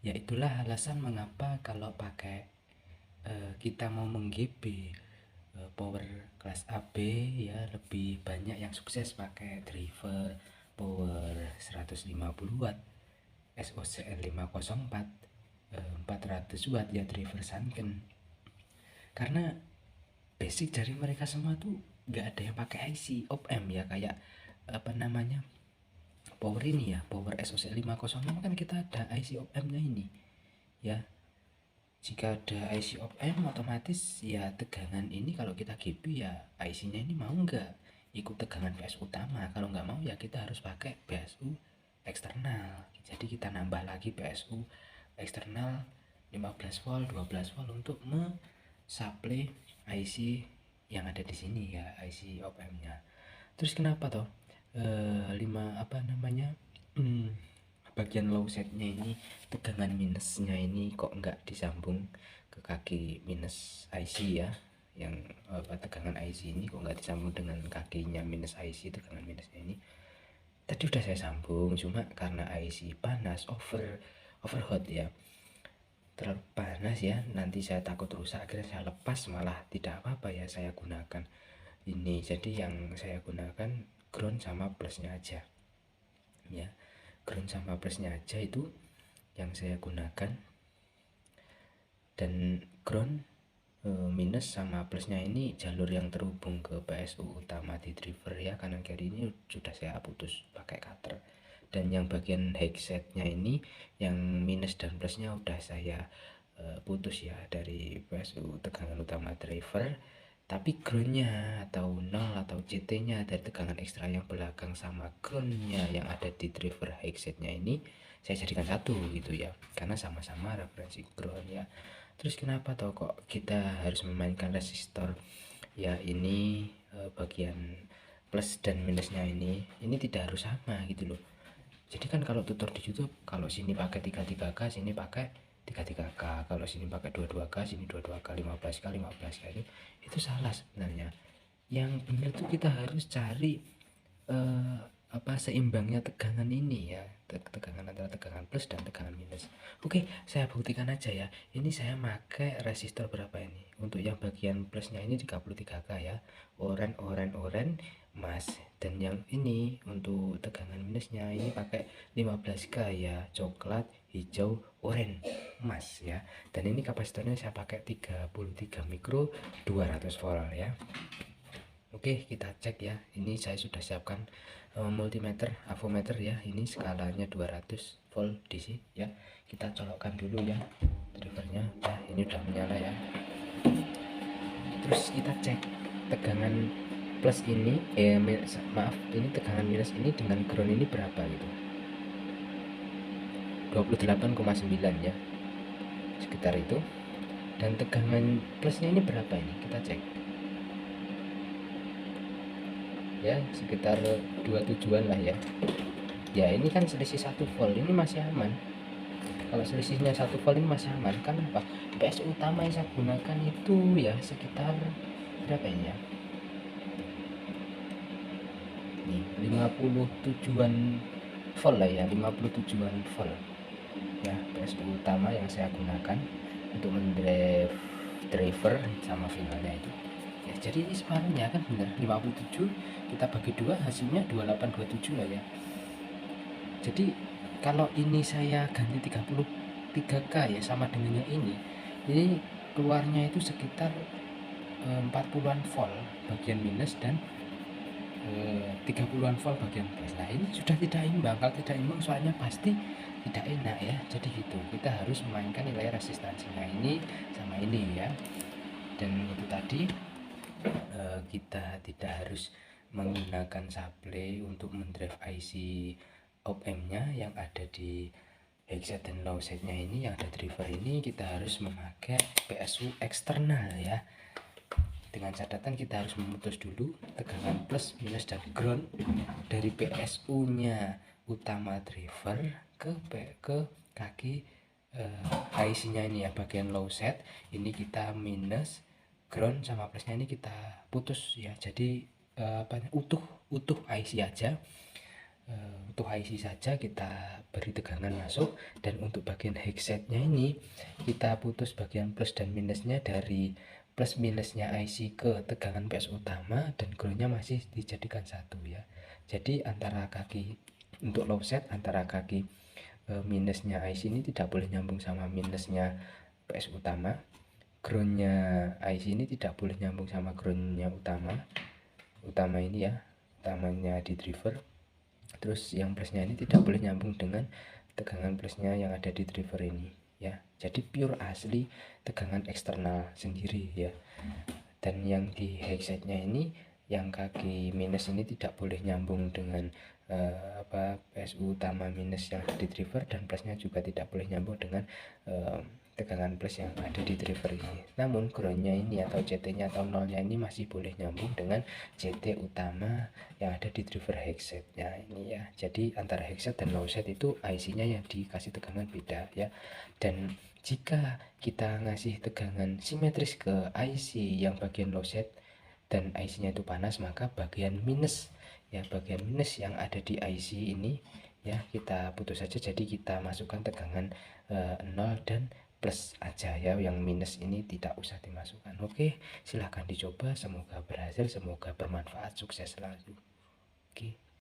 Ya itulah alasan mengapa kalau pakai kita mau meng-GB power kelas AB ya lebih banyak yang sukses pakai driver power 150 watt SOCL 504 400 watt ya, driver Sanken. Karena basic dari mereka semua tuh nggak ada yang pakai IC op-amp ya, kayak apa namanya, power ini ya, power SOCL 506 kan kita ada IC op-amp nya ini ya. Jika ada IC op-amp otomatis ya tegangan ini kalau kita GB ya IC nya ini mau nggak ikut tegangan PSU utama. Kalau nggak mau ya kita harus pakai PSU eksternal. Jadi kita nambah lagi PSU eksternal 15 volt 12 volt untuk mensupply IC yang ada di sini ya, IC op-amp nya. Terus kenapa toh apa namanya, bagian low setnya ini tegangan minusnya ini kok nggak disambung ke kaki minus IC ya, yang tegangan IC ini kok nggak disambung dengan kakinya minus IC, tegangan minusnya ini tadi udah saya sambung, cuma karena IC panas, overhot ya, terlalu panas ya, nanti saya takut rusak, akhirnya saya lepas, malah tidak apa-apa ya saya gunakan ini. Jadi yang saya gunakan ground sama plusnya aja ya, ground sama plusnya aja itu yang saya gunakan. Dan ground minus sama plusnya ini jalur yang terhubung ke PSU utama di driver ya, kanan kiri ini sudah saya putus pakai cutter. Dan yang bagian headsetnya ini yang minus dan plusnya udah saya putus ya dari PSU tegangan utama driver, tapi groundnya atau nol atau CT nya dari tegangan ekstra yang belakang sama groundnya yang ada di driver headsetnya ini saya jadikan satu gitu ya, karena sama-sama referensi ground ya. Terus kenapa toh kok kita harus memainkan resistor ya, ini bagian plus dan minusnya ini tidak harus sama gitu loh. Jadi kan kalau tutor di YouTube, kalau sini pakai 33K, sini pakai 33K, kalau sini pakai 22K, sini 22K, 15K, 15K, itu salah sebenarnya. Yang benar tuh kita harus cari seimbangnya tegangan ini ya, tegangan antara tegangan plus dan tegangan minus. Oke, saya buktikan aja ya. Ini saya pakai resistor berapa ini? Untuk yang bagian plusnya ini 33K ya, oren mas. Dan yang ini untuk tegangan minusnya ini pakai 15K ya, coklat, hijau, oranye, emas ya. Dan ini kapasitornya saya pakai 33 mikro 200 volt ya. Oke, kita cek ya. Ini saya sudah siapkan multimeter, avometer ya. Ini skalanya 200 volt DC ya. Kita colokkan dulu ya drivernya. Nah, ini udah menyala ya. Terus kita cek tegangan plus ini, ini tegangan minus ini dengan ground ini berapa gitu. 28,9 ya. Sekitar itu. Dan tegangan plusnya ini berapa ini? Kita cek. Ya sekitar 27an lah ya. Ya ini kan selisih 1 volt, ini masih aman. Kalau selisihnya 1 volt ini masih aman. Kenapa? PSU utama yang saya gunakan itu ya sekitar berapa ini ya, nih 57an volt lah ya, 57an volt ya PSU utama yang saya gunakan untuk mendrive driver sama finalnya itu ya. Jadi ini separuhnya kan benar 57, kita bagi 2 hasilnya 2827 lah ya. Jadi kalau ini saya ganti 33K ya sama dengan yang ini keluarnya itu sekitar 40an volt bagian minus dan 30an volt bagian plus. Nah ini sudah tidak imbang. Kalau tidak imbang soalnya pasti tidak enak ya. Jadi gitu, kita harus memainkan nilai resistansinya ini sama ini ya. Dan itu tadi kita tidak harus menggunakan supply untuk mendrive IC op-amp nya yang ada di headset dan low setnya ini, yang ada driver ini. Kita harus memakai PSU eksternal ya, dengan catatan kita harus memutus dulu tegangan plus minus dan ground dari PSU nya utama driver ke kaki IC nya ini ya, bagian low set ini kita minus, ground sama plusnya ini kita putus ya. Jadi utuh IC aja. Untuk IC saja kita beri tegangan masuk, dan untuk bagian headsetnya ini kita putus bagian plus dan minusnya dari plus minusnya IC ke tegangan PS utama, dan groundnya masih dijadikan satu ya. Jadi antara kaki untuk low set, antara kaki minusnya IC ini tidak boleh nyambung sama minusnya PS utama, groundnya IC ini tidak boleh nyambung sama groundnya utama ini ya, utamanya di driver. Terus yang plusnya ini tidak boleh nyambung dengan tegangan plusnya yang ada di driver ini ya. Jadi pure asli tegangan eksternal sendiri ya. Dan yang di headsetnya ini, yang kaki minus ini tidak boleh nyambung dengan PSU utama minus yang ada di driver, dan plusnya juga tidak boleh nyambung dengan tegangan plus yang ada di driver ini. Namun groundnya ini atau CT-nya atau nolnya ini masih boleh nyambung dengan CT utama yang ada di driver headsetnya ini ya. Jadi antara headset dan low set itu IC-nya yang dikasih tegangan beda ya. Dan jika kita ngasih tegangan simetris ke IC yang bagian low set dan IC-nya itu panas, maka bagian minus yang ada di IC ini ya kita putus saja. Jadi kita masukkan tegangan 0 dan plus aja ya, yang minus ini tidak usah dimasukkan. Oke, silahkan dicoba, semoga berhasil, semoga bermanfaat, sukses selalu. Oke.